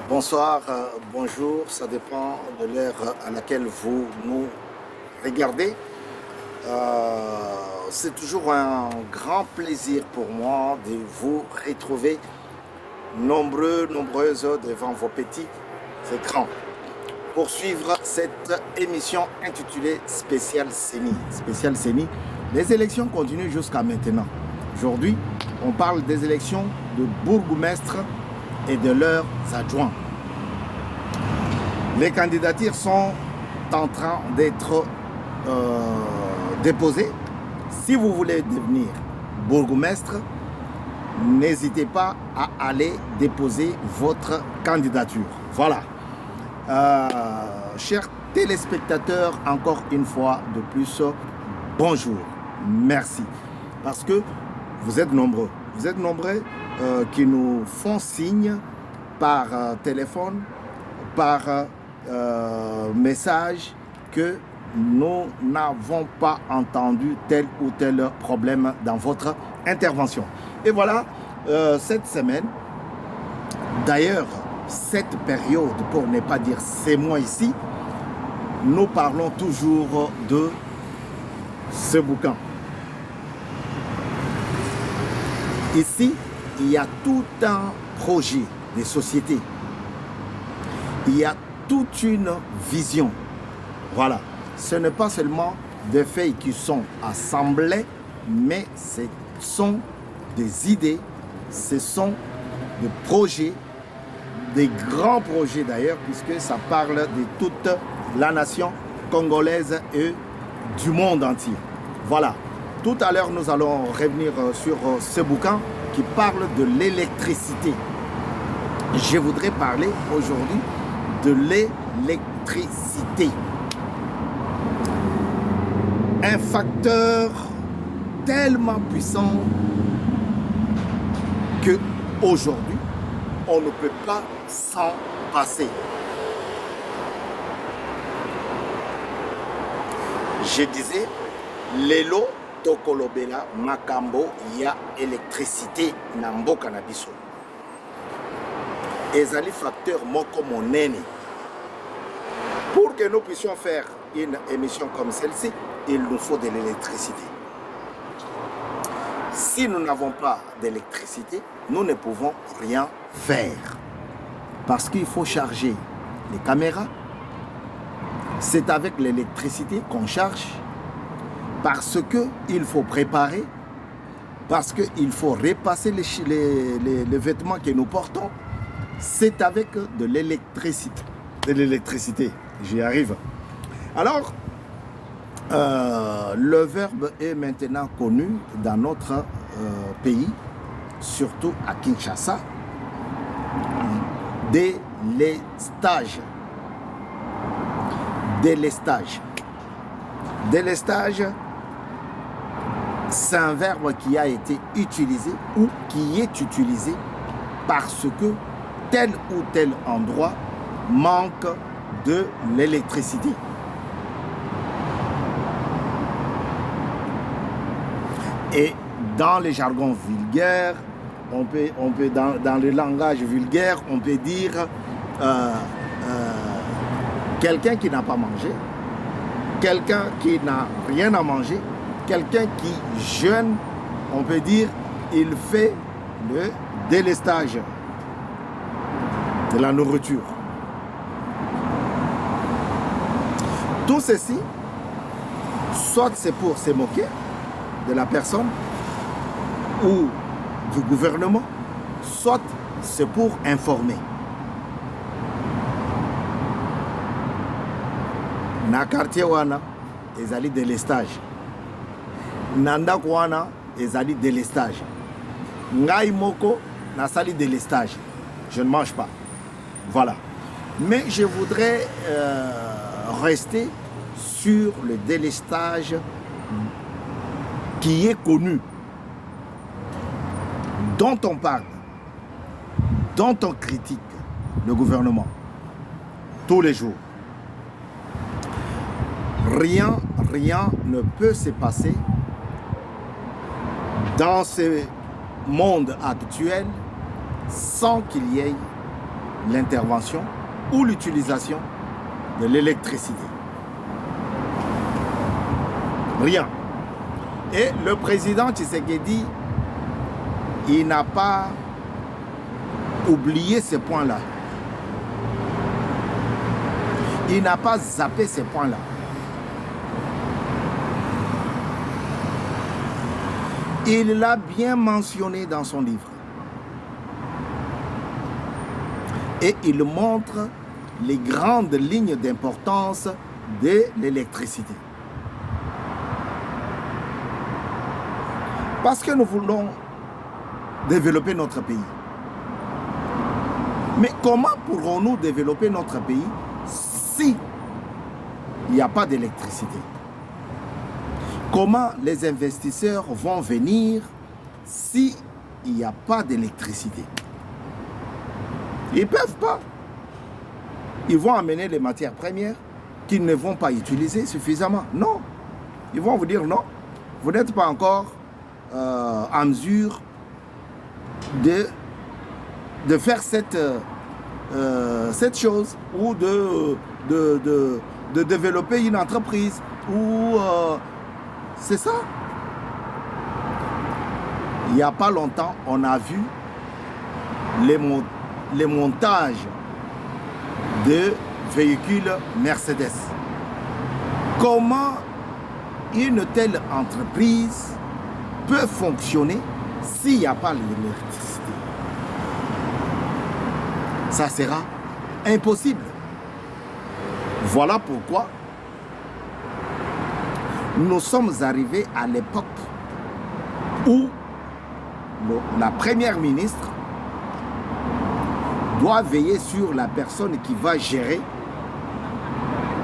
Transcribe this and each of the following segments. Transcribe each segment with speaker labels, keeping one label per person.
Speaker 1: Bonsoir, bonjour, ça dépend de l'heure à laquelle vous nous regardez. C'est toujours un grand plaisir pour moi de vous retrouver nombreuses devant vos petits écrans pour suivre cette émission intitulée Spécial CENI. Spécial CENI, les élections continuent jusqu'à maintenant. Aujourd'hui, on parle des élections de bourgmestre et de leurs adjoints. Les candidatures sont en train d'être déposées. Si vous voulez devenir bourgmestre, n'hésitez pas à aller déposer votre candidature. Voilà. Chers téléspectateurs, encore une fois de plus, bonjour. Merci. Parce que vous êtes nombreux. Vous êtes nombreux qui nous font signe par téléphone, par message que nous n'avons pas entendu tel ou tel problème dans votre intervention. Et voilà, cette semaine, d'ailleurs, cette période, pour ne pas dire ces mois ici, nous parlons toujours de ce bouquin. Ici, il y a tout un projet de société. Il y a toute une vision. Voilà. Ce n'est pas seulement des feuilles qui sont assemblées, mais ce sont des idées, ce sont des projets, des grands projets d'ailleurs, puisque ça parle de toute la nation congolaise et du monde entier. Voilà. Tout à l'heure, nous allons revenir sur ce bouquin qui parle de l'électricité. Je voudrais parler aujourd'hui de l'électricité. Un facteur tellement puissant que aujourd'hui, on ne peut pas s'en passer. Je disais, lelo tokolobela makambo ya électricité na mboka na biso. Ezali facteur moko monene. Pour que nous puissions faire une émission comme celle-ci, il nous faut de l'électricité. Si nous n'avons pas d'électricité, nous ne pouvons rien faire. Parce qu'il faut charger les caméras. C'est avec l'électricité qu'on charge. Parce qu'il faut préparer. Parce qu'il faut repasser les vêtements que nous portons. C'est avec de l'électricité. J'y arrive. Alors, le verbe est maintenant connu dans notre pays, surtout à Kinshasa, délestage. Délestage. Délestage, c'est un verbe qui a été utilisé ou qui est utilisé parce que tel ou tel endroit manque de l'électricité. Et dans les jargons vulgaires, on peut dans le langage vulgaire, on peut dire quelqu'un qui n'a pas mangé, quelqu'un qui n'a rien à manger, quelqu'un qui jeûne, on peut dire il fait le délestage de la nourriture. Tout ceci, soit c'est pour se moquer de la personne ou du gouvernement, soit c'est pour informer. Na quartier wana, ezali délestage. Nanda wana, ezali délestage. Ngai moko, na sali délestage. Je ne mange pas. Voilà. Mais je voudrais rester sur le délestage qui est connu, dont on parle, dont on critique le gouvernement tous les jours. Rien ne peut se passer dans ce monde actuel sans qu'il y ait l'intervention ou l'utilisation de l'électricité. Rien. Et le président Tshisekedi, il n'a pas oublié ces points-là. Il n'a pas zappé ces points-là. Il l'a bien mentionné dans son livre. Et il montre les grandes lignes d'importance de l'électricité. Parce que nous voulons développer notre pays. Mais comment pourrons-nous développer notre pays si il n'y a pas d'électricité? Comment les investisseurs vont venir si il n'y a pas d'électricité? Ils ne peuvent pas. Ils vont amener les matières premières qu'ils ne vont pas utiliser suffisamment. Non. Ils vont vous dire non. Vous n'êtes pas encore en mesure de faire cette chose ou de développer une entreprise ou c'est ça. Il n'y a pas longtemps, on a vu les montages de véhicules Mercedes. Comment une telle entreprise peut fonctionner s'il n'y a pas l'électricité? Ça sera impossible. Voilà pourquoi nous sommes arrivés à l'époque où la première ministre doit veiller sur la personne qui va gérer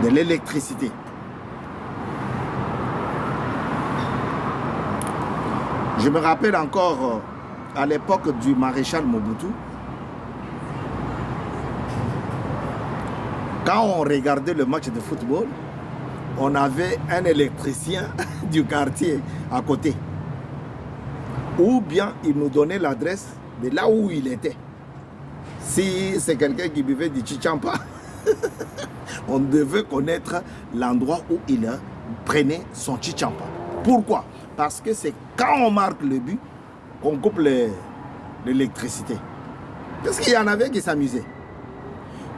Speaker 1: de l'électricité. Je me rappelle encore à l'époque du maréchal Mobutu, quand on regardait le match de football, on avait un électricien du quartier à côté. Ou bien il nous donnait l'adresse de là où il était. Si c'est quelqu'un qui buvait du chichampa, on devait connaître l'endroit où il prenait son chichampa. Pourquoi? Parce que c'est quand on marque le but qu'on coupe l'électricité. Parce qu'il y en avait qui s'amusaient.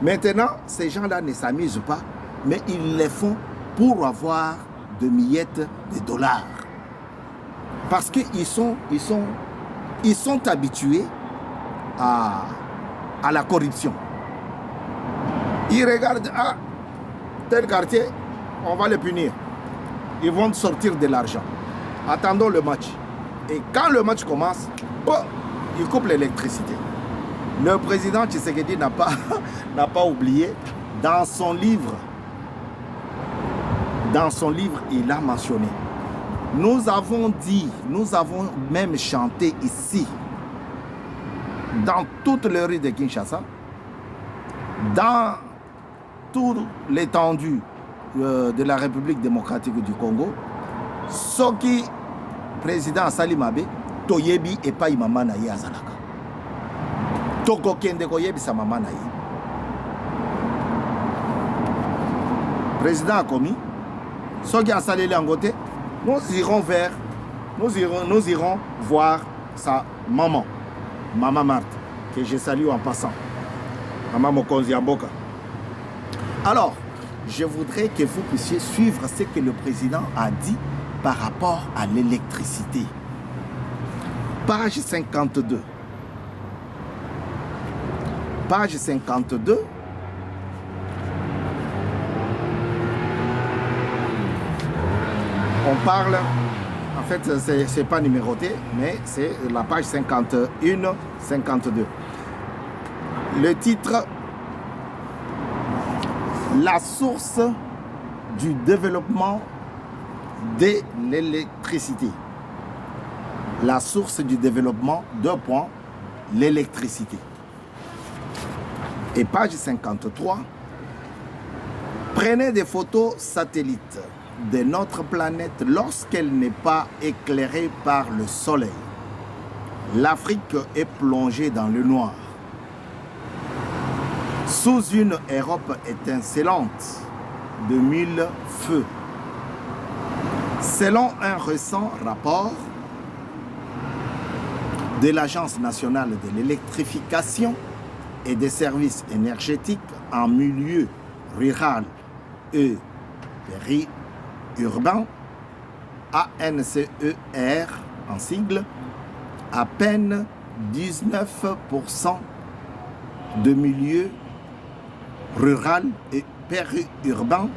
Speaker 1: Maintenant, ces gens-là ne s'amusent pas, mais ils les font pour avoir de miettes de dollars. Parce qu'ils sont habitués à la corruption. Ils regardent, ah, tel quartier, on va les punir. Ils vont sortir de l'argent. Attendons le match. Et quand le match commence, oh, ils coupent l'électricité. Le président Tshisekedi n'a pas oublié, dans son livre, il a mentionné. Nous avons dit, nous avons même chanté ici, dans toute les rues de Kinshasa, dans toute l'étendue de la République démocratique du Congo, Soki, président Salimabe, Toyebi et pas Imama Naye Azalaka. Toko Kende Koyebi sa Mama Naye. Président a commis, Soki a salé l'angoté, nous irons voir sa maman, Maman Marthe, que je salue en passant. Maman Mokonzi Amboka. Alors, je voudrais que vous puissiez suivre ce que le président a dit par rapport à l'électricité. Page 52. Page 52. On parle, en fait, ce n'est pas numéroté, mais c'est la page 51, 52. Le titre, la source du développement de l'électricité. La source du développement, 2 points, l'électricité. Et page 53, prenez des photos satellites de notre planète lorsqu'elle n'est pas éclairée par le soleil. L'Afrique est plongée dans le noir. sous une Europe étincelante de mille feux. Selon un récent rapport de l'Agence nationale de l'électrification et des services énergétiques en milieu rural et périurbain, ANCER en sigle, à peine 19% de milieu rural et périurbain,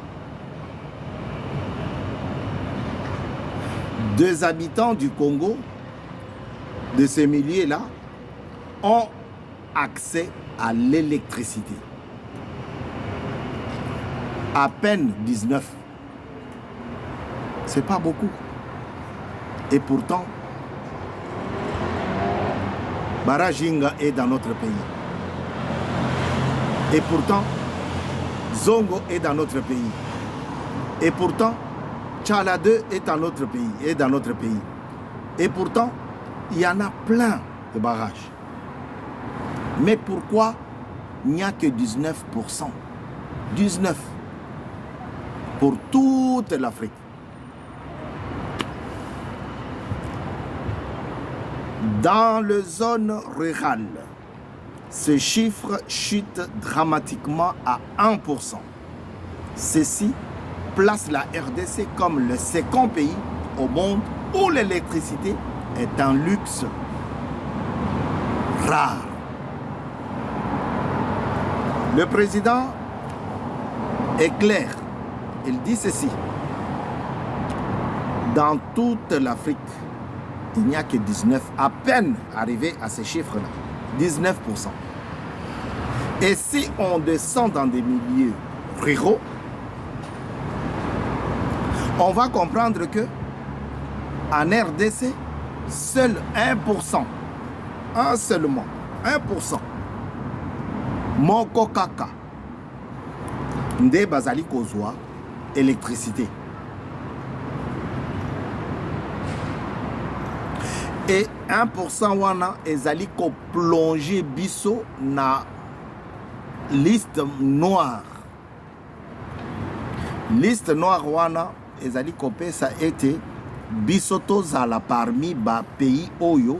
Speaker 1: 2 habitants du Congo de ces milieux-là ont accès à l'électricité. À peine 19. C'est pas beaucoup. Et pourtant, Barajinga est dans notre pays. Et pourtant, Zongo est dans notre pays. Et pourtant, Tchala 2 est dans notre pays. Et pourtant, il y en a plein de barrages. Mais pourquoi il n'y a que 19%? 19% pour toute l'Afrique. Dans les zones rurales, ce chiffre chute dramatiquement à 1%. Ceci place la RDC comme le second pays au monde où l'électricité est un luxe rare. Le président est clair. Il dit ceci. Dans toute l'Afrique, il n'y a que 19, à peine arrivé à ces chiffres-là. 19%. Et si on descend dans des milieux ruraux, on va comprendre que en RDC, seul 1%, seulement 1%, Moko Kaka, Nde Bazali Kozwa, électricité. Et 1% wana ezali ko plonger biso na liste noire. Liste noire wana ezali ko pesa ete biso tozala parmi ba pays oyo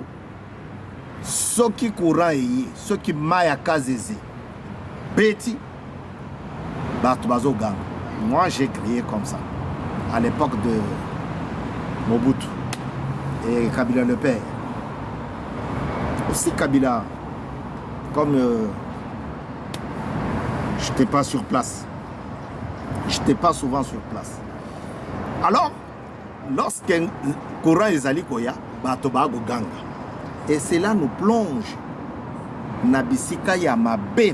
Speaker 1: soki courant eye, soki maya kazeze beti bato bazoganga. Moi j'ai créé comme ça à l'époque de Mobutu et Kabila le père. Aussi Kabila, comme je n'étais pas sur place, je n'étais pas souvent sur place. Alors, lorsqu'un courant est allé koya, batobago ganga. Et cela nous plonge nabisika ya mabe.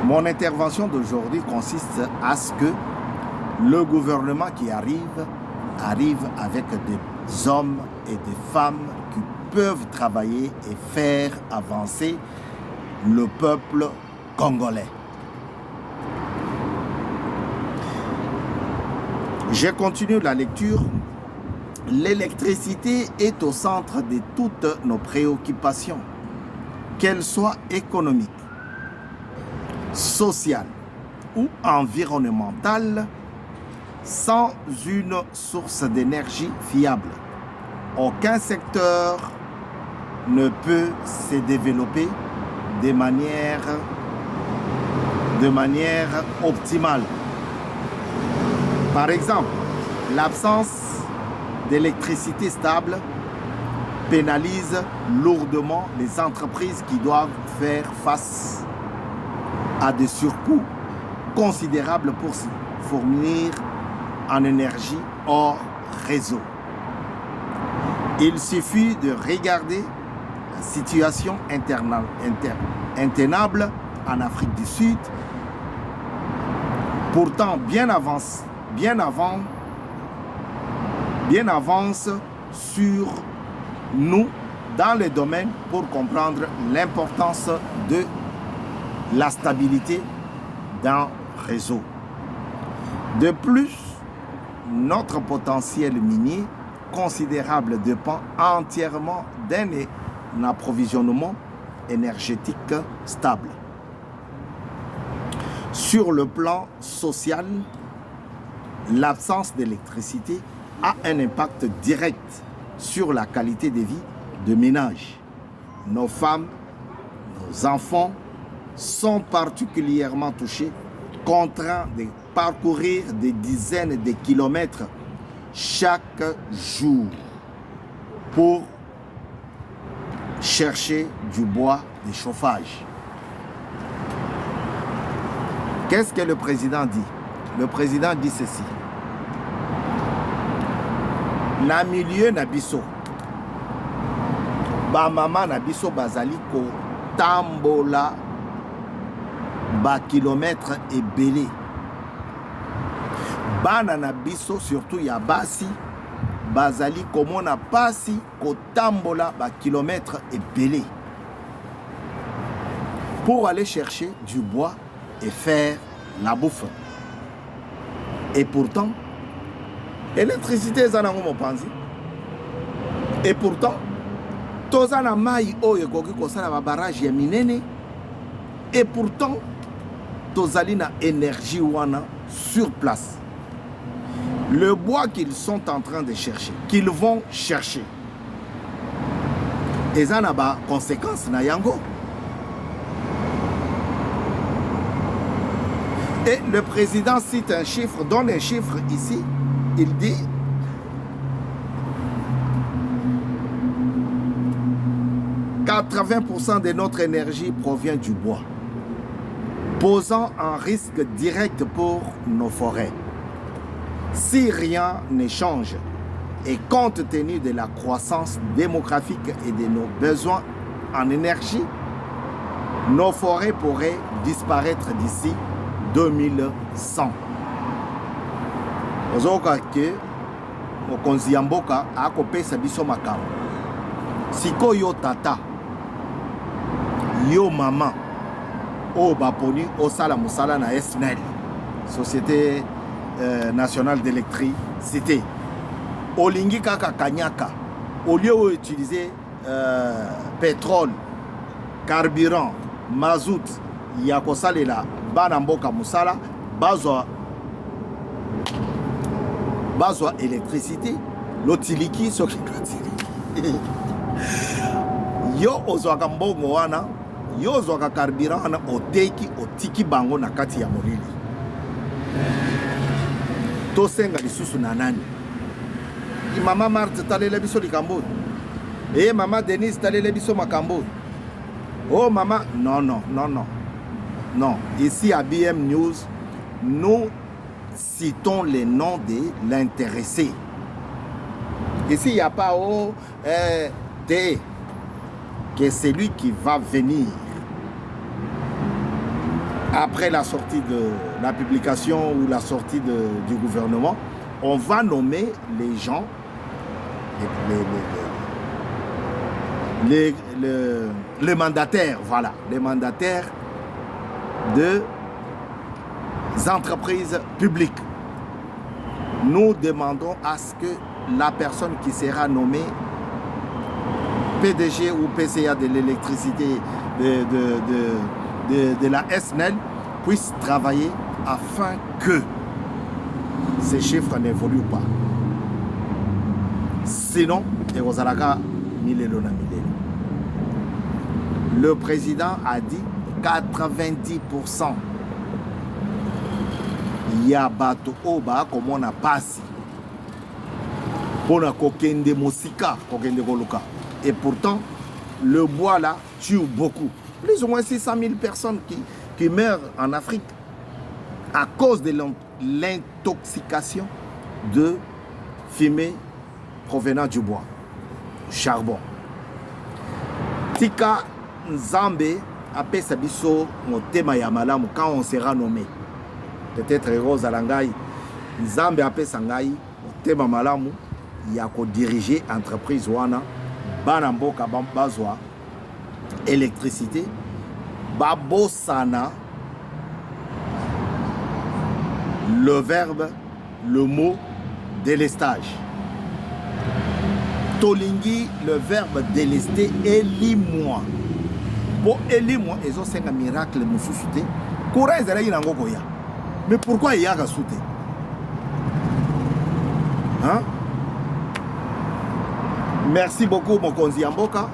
Speaker 1: Mon intervention d'aujourd'hui consiste à ce que le gouvernement qui arrive avec des hommes et des femmes qui peuvent travailler et faire avancer le peuple congolais. Je continue la lecture. L'électricité est au centre de toutes nos préoccupations, qu'elles soient économiques, sociales ou environnementales. Sans une source d'énergie fiable, aucun secteur ne peut se développer de manière optimale. Par exemple, l'absence d'électricité stable pénalise lourdement les entreprises qui doivent faire face à des surcoûts considérables pour fournir en énergie hors réseau. Il suffit de regarder la situation intenable en Afrique du Sud, pourtant bien avance sur nous dans les domaines pour comprendre l'importance de la stabilité d'un réseau. De plus, notre potentiel minier considérable dépend entièrement d'un approvisionnement énergétique stable. Sur le plan social, l'absence d'électricité a un impact direct sur la qualité de vie de ménage. Nos femmes, nos enfants sont particulièrement touchés, contraints de parcourir des dizaines de kilomètres chaque jour pour chercher du bois de chauffage. Qu'est-ce que le président dit? Le président dit ceci. Na milieu na biso, ba mama na biso bazali ko tambola ba kilomètre ebele. Bana na biso surtout ya basi bazali komona pasi ko tambola ba kilomètre ebele pour aller chercher du bois et faire la bouffe. Et pourtant, l'électricité est en Panzi. Et pourtant, tozana mai oyo koki kosala ba barrage ya minene. Et pourtant, tozali na énergie wana sur place. Le bois qu'ils sont en train de chercher, qu'ils vont chercher, et ça n'a pas de conséquences na yango. Et le président cite un chiffre, donne un chiffre ici, il dit « 80% de notre énergie provient du bois, posant un risque direct pour nos forêts. Si rien ne change, et compte tenu de la croissance démographique et de nos besoins en énergie, nos forêts pourraient disparaître d'ici 2100. Ozoka ke mokonzi ya mboka akopesa biso makambo. Siko yo tata, yo mama, o baponi osala musala na SNEL, Société nationale d'électricité. Olingi kaka kanyaka, au lieu d'utiliser pétrole, carburant, mazout, yakosalela bana mboka musala, bazwa électricité, lotiliki soki lotiliki. Yo ozwaka mbongo wana, yo ozwaka carburant wana oteki otiki bango na kati ya molili. Tosenga lisusu na nani? Mama Marthe talela biso likambo. Mama Denise talela biso makambo. Oh maman, non. Non, ici à BM News, nous citons les noms de l'intéressé. Ici, il n'y a pas que c'est lui qui va venir après la sortie de la publication ou la sortie du gouvernement. On va nommer les gens, les mandataires, voilà, les mandataires des entreprises publiques. Nous demandons à ce que la personne qui sera nommée PDG ou PCA de l'électricité de la SNEL puisse travailler afin que ces chiffres n'évoluent pas. Sinon, le président a dit 90%. Il y a bateau oba comme on a passé pour la kokende mosika, kokende goluka. Et pourtant, le bois là tue beaucoup. Plus ou moins 600 000 personnes qui meurent en Afrique à cause de l'intoxication de fumée provenant du bois, charbon. Tika Nzambe après Sabiso motema ya malamu quand on sera nommé. Peut-être Rose Alangai Nzambe après Sangai motema malamu ya ko diriger entreprise wana bana mboka bazwa électricité babosana le verbe, le mot délestage. Tolingi le verbe délester élis-moi. Pour élis-moi, ils ont un miracle mususuté Courant ezalaki nango koya. Mais pourquoi il y a ka souté? Hein? Merci beaucoup Mokonzi Yamboka.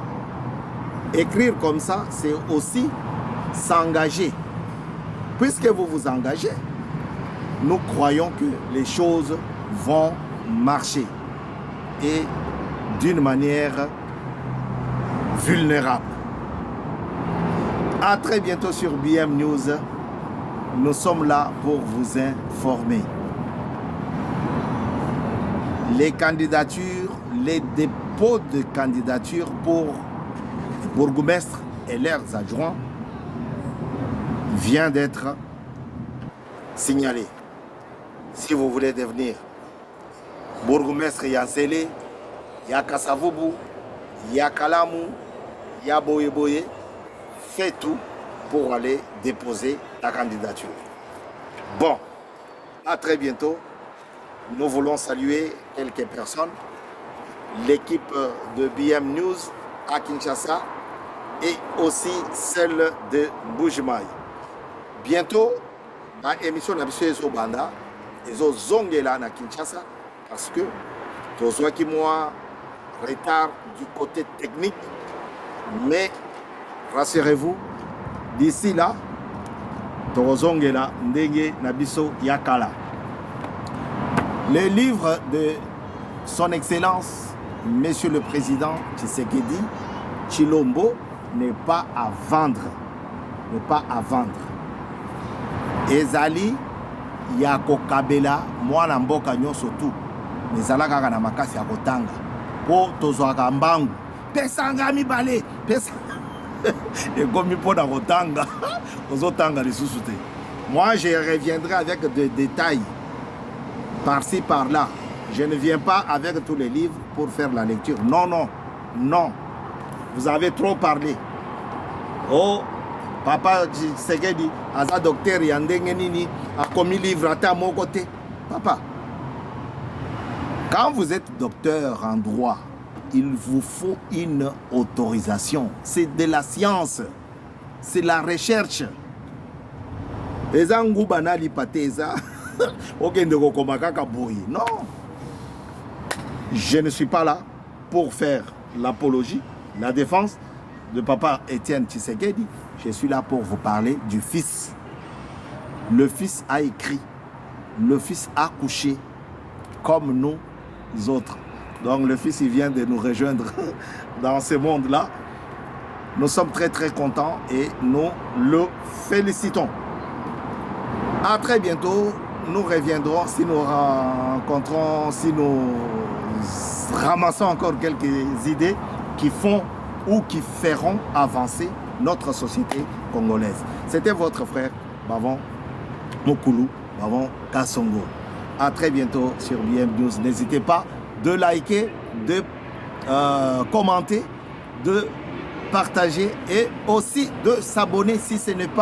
Speaker 1: Écrire comme ça, c'est aussi s'engager. Puisque vous vous engagez, nous croyons que les choses vont marcher. Et d'une manière vulnérable. À très bientôt sur BM News. Nous sommes là pour vous informer. Les candidatures, les dépôts de candidatures pour bourgmestre et leurs adjoints vient d'être signalé. Si vous voulez devenir bourgmestre Yansele, ya Kasavubu, ya Kalamu, ya Boye, fais tout pour aller déposer ta candidature. Bon, à très bientôt. Nous voulons saluer quelques personnes. L'équipe de BM News à Kinshasa et aussi celle de Bujimaï. Bientôt, dans l'émission de Banda, ils ont zongé là à Kinshasa parce que tous qui moi retard du côté technique, mais rassurez-vous, d'ici là, tous là ndenge nabiso yakala. Le livre de son Excellence, Monsieur le Président Tshisekedi Tshilombo, n'est pas à vendre. N'est pas à vendre. Ezali Yako Kabela, moi Namboka Nyosotu, Nezala Kaka na makasi ya kotanga. Po tozwaka mbangu. Pesanga mibale. Pesanga. Et comme il faut dans kotanga, ozotanga les sous-soutés. Moi, je reviendrai avec des détails. Par-ci, par-là. Je ne viens pas avec tous les livres pour faire la lecture. Non, non, non. Vous avez trop parlé. Oh, papa Tshisekedi, Aza docteur Yandengenini, a commis livre à mon côté. Papa, quand vous êtes docteur en droit, il vous faut une autorisation. C'est de la science. C'est la recherche. Eza ngubana lipateza. Non, je ne suis pas là pour faire l'apologie, la défense de papa Étienne Tshisekedi. Je suis là pour vous parler du fils. Le fils a écrit, le fils a couché comme nous autres. Donc le fils il vient de nous rejoindre dans ce monde-là. Nous sommes très très contents et nous le félicitons. À très bientôt. Nous reviendrons si nous rencontrons, si nous ramassons encore quelques idées qui font ou qui feront avancer notre société congolaise. C'était votre frère Bavon Mokulu, Bavon Kassongo. À très bientôt sur BM News. N'hésitez pas de liker, de commenter, de partager et aussi de s'abonner si ce n'est pas